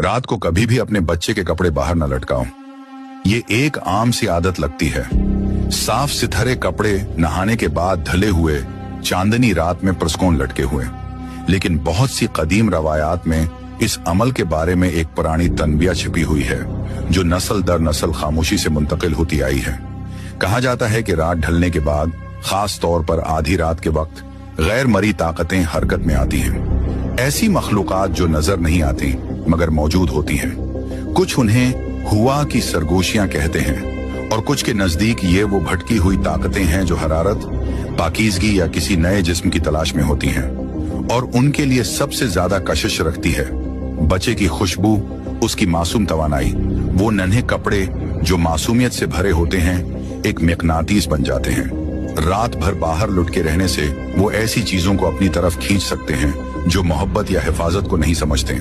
रात को कभी भी अपने बच्चे के कपड़े बाहर न लटकाओ। ये एक आम सी आदत लगती है। साफ सुथरे कपड़े नहाने के बाद धले हुए चांदनी रात में पुरस्कोन लटके हुए। लेकिन बहुत सी कदीम रवायात में इस अमल के बारे में एक पुरानी तनबिया छिपी हुई है जो नस्ल दर नस्ल खामोशी से मुंतकिल होती आई है। कहा जाता है कि रात ढलने के बाद खास तौर पर आधी रात के वक्त गैर मरी ताकतें हरकत में आती हैं। ऐसी मखलूकात जो नजर नहीं आती मगर मौजूद होती हैं। कुछ उन्हें हुआ की सरगोशियां कहते हैं और कुछ के नजदीक ये वो भटकी हुई ताकतें हैं जो हरारत, पाकीज़गी या किसी नए जिस्म की तलाश में होती हैं और उनके लिए सबसे ज्यादा कशिश रखती है बच्चे की खुशबू, उसकी मासूम तवानाई। वो नन्हे कपड़े जो मासूमियत से भरे होते हैं एक मिकनातीस बन जाते हैं। रात भर बाहर लुटके रहने से वो ऐसी चीजों को अपनी तरफ खींच सकते हैं जो मोहब्बत या हिफाजत को नहीं समझते,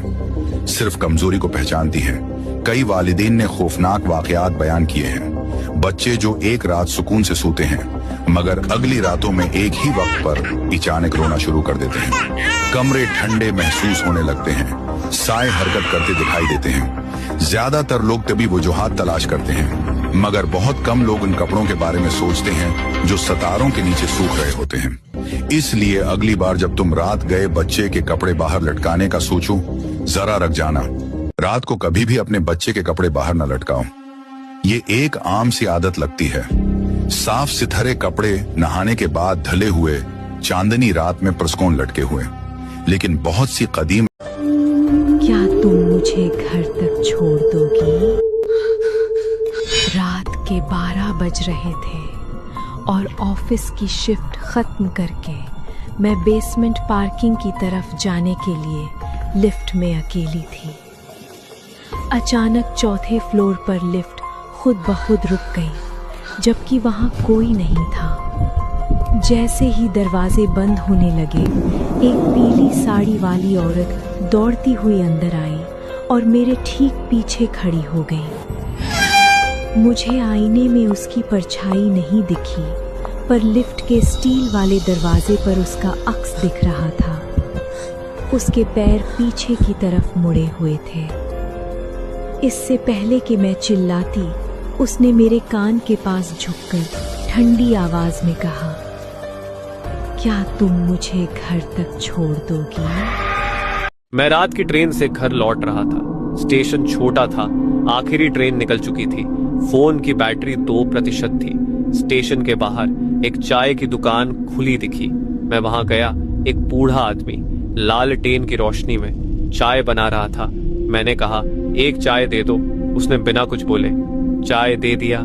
सिर्फ कमजोरी को पहचानती है। कई वालिदैन ने खौफनाक वाकयात बयान किए हैं। बच्चे जो एक रात सुकून से सोते हैं मगर अगली रातों में एक ही वक्त पर अचानक रोना शुरू कर देते हैं। कमरे ठंडे महसूस होने लगते हैं, साए हरकत करते दिखाई देते हैं। ज्यादातर लोग तभी वजूहात तलाश करते हैं मगर बहुत कम लोग उन कपड़ों के बारे में सोचते हैं जो सितारों के नीचे सूख रहे होते हैं। इसलिए अगली बार जब तुम रात गए बच्चे के कपड़े बाहर लटकाने का सोचो, जरा रख जाना। रात को कभी भी अपने बच्चे के कपड़े बाहर न लटकाओ। ये एक आम सी आदत लगती है। साफ सुथरे कपड़े नहाने के बाद धले हुए चांदनी रात में पुरस्कोन लटके हुए। लेकिन बहुत सी कदीम। क्या तुम मुझे घर तक छोड़ दोगी? रात के 12 बज रहे थे और ऑफिस की शिफ्ट खत्म करके मैं बेसमेंट पार्किंग की तरफ जाने के लिए लिफ्ट में अकेली थी। अचानक चौथे फ्लोर पर लिफ्ट खुद ब खुद रुक गई जबकि वहां कोई नहीं था। जैसे ही दरवाजे बंद होने लगे एक पीली साड़ी वाली औरत दौड़ती हुई अंदर आई और मेरे ठीक पीछे खड़ी हो गई। मुझे आईने में उसकी परछाई नहीं दिखी पर लिफ्ट के स्टील वाले दरवाजे पर उसका अक्स दिख रहा था। उसके पैर पीछे की तरफ मुड़े हुए थे। इससे पहले कि मैं चिल्लाती उसने मेरे कान के पास झुककर ठंडी आवाज में कहा, क्या तुम मुझे घर तक छोड़ दोगी? मैं रात की ट्रेन से घर लौट रहा था। स्टेशन छोटा था, आखिरी ट्रेन निकल चुकी थी। फोन की बैटरी 2% थी। स्टेशन के बाहर एक चाय की दुकान खुली दिखी। मैं वहां गया। एक बूढ़ा आदमी लालटेन की रोशनी में चाय बना रहा था। मैंने कहा, एक चाय दे दो। उसने बिना कुछ बोले चाय दे दिया।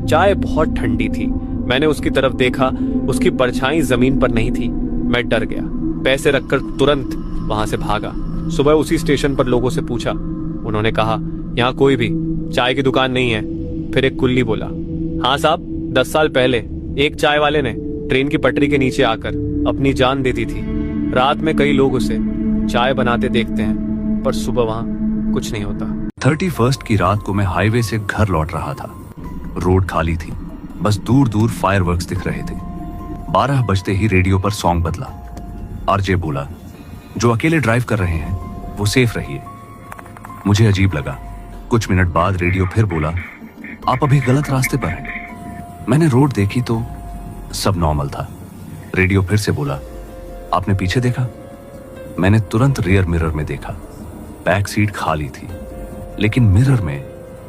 चाय बहुत ठंडी थी। मैंने उसकी तरफ देखा, उसकी परछाई जमीन पर नहीं थी। मैं डर गया, पैसे रखकर तुरंत वहां से भागा। सुबह उसी स्टेशन पर लोगों से पूछा। उन्होंने कहा, यहाँ कोई भी चाय की दुकान नहीं है। फिर एक कुल्ली बोला, हाँ साहब, 10 साल पहले एक चाय वाले ने ट्रेन की पटरी के नीचे आकर अपनी जान दे दी थी। रात में कई लोग उसे चाय बनाते देखते हैं पर सुबह वहां कुछ नहीं होता। 31 की रात को मैं हाईवे से घर लौट रहा था। रोड खाली थी, बस दूर दूर फायरवर्क्स दिख रहे थे। 12 बजते ही रेडियो पर सॉन्ग बदला। आरजे बोला, जो अकेले ड्राइव कर रहे हैं वो सेफ रहिए। मुझे अजीब लगा। कुछ मिनट बाद रेडियो फिर बोला, आप अभी गलत रास्ते पर हैं। मैंने रोड देखी तो सब नॉर्मल था। रेडियो फिर से बोला, आपने पीछे देखा? मैंने तुरंत रियर मिरर में देखा। बैक सीट खाली थी लेकिन मिरर में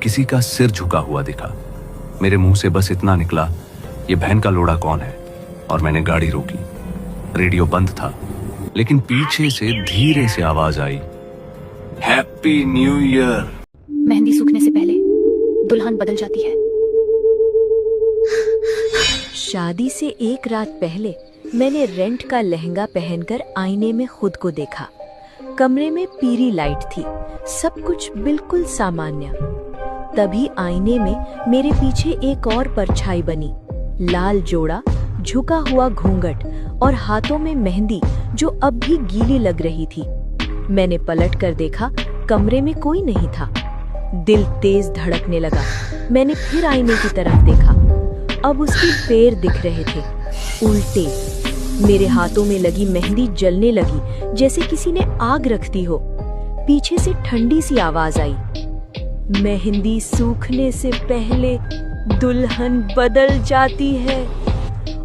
किसी का सिर झुका हुआ दिखा। मेरे मुंह से बस इतना निकला, ये बहन का लोड़ा कौन है? और मैंने गाड़ी रोकी। रेडियो बंद था लेकिन पीछे से धीरे से आवाज आई, हैप्पी न्यू ईयर। मेहंदी सूखने से पहले दुल्हन बदल जाती है। शादी से एक रात पहले मैंने रेंट का लहंगा पहनकर आईने में खुद को देखा। कमरे में पीली लाइट थी, सब कुछ बिल्कुल सामान्य। तभी आईने में मेरे पीछे एक और परछाई बनी। लाल जोड़ा, झुका हुआ घूंघट और हाथों में मेहंदी जो अब भी गीली लग रही थी। मैंने पलट कर देखा, कमरे में कोई नहीं था। दिल तेज धड़कने लगा। मैंने फिर आईने की तरफ देखा। अब उसके पैर दिख रहे थे, उल्टे। मेरे हाथों में लगी मेहंदी जलने लगी जैसे किसी ने आग रख दी हो। पीछे से ठंडी सी आवाज आई। मेहंदी सूखने से पहले दुल्हन बदल जाती है।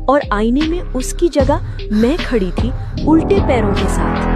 और आईने में उसकी जगह मैं खड़ी थी, उल्टे पैरों के साथ।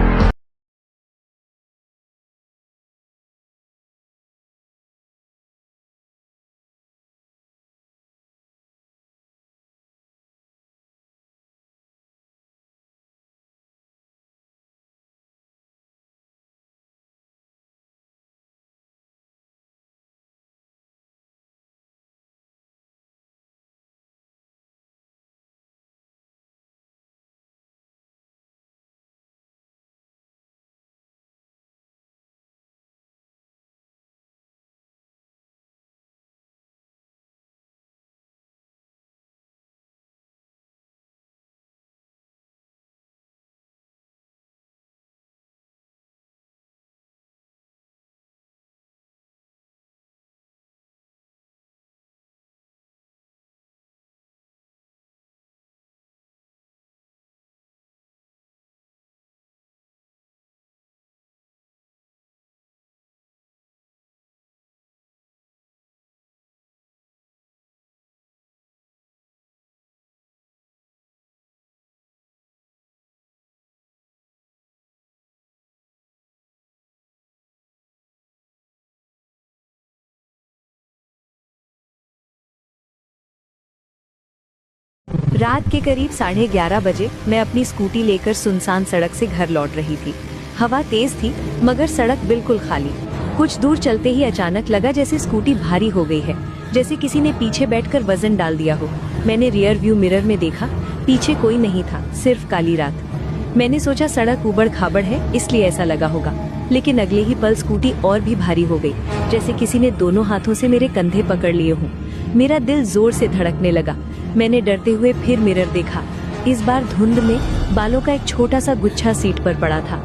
रात के करीब 11:30 बजे मैं अपनी स्कूटी लेकर सुनसान सड़क से घर लौट रही थी। हवा तेज थी मगर सड़क बिल्कुल खाली। कुछ दूर चलते ही अचानक लगा जैसे स्कूटी भारी हो गई है, जैसे किसी ने पीछे बैठकर वजन डाल दिया हो। मैंने रियर व्यू मिरर में देखा, पीछे कोई नहीं था, सिर्फ काली रात। मैंने सोचा सड़क उबड़ खाबड़ है इसलिए ऐसा लगा होगा, लेकिन अगले ही पल स्कूटी और भी भारी हो गई, जैसे किसी ने दोनों हाथों से मेरे कंधे पकड़ लिए हों। मेरा दिल जोर से धड़कने लगा। मैंने डरते हुए फिर मिरर देखा। इस बार धुंध में बालों का एक छोटा सा गुच्छा सीट पर पड़ा था।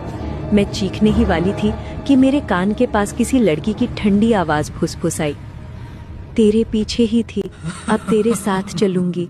मैं चीखने ही वाली थी कि मेरे कान के पास किसी लड़की की ठंडी आवाज फुसफुसाई, तेरे पीछे ही थी, अब तेरे साथ चलूंगी।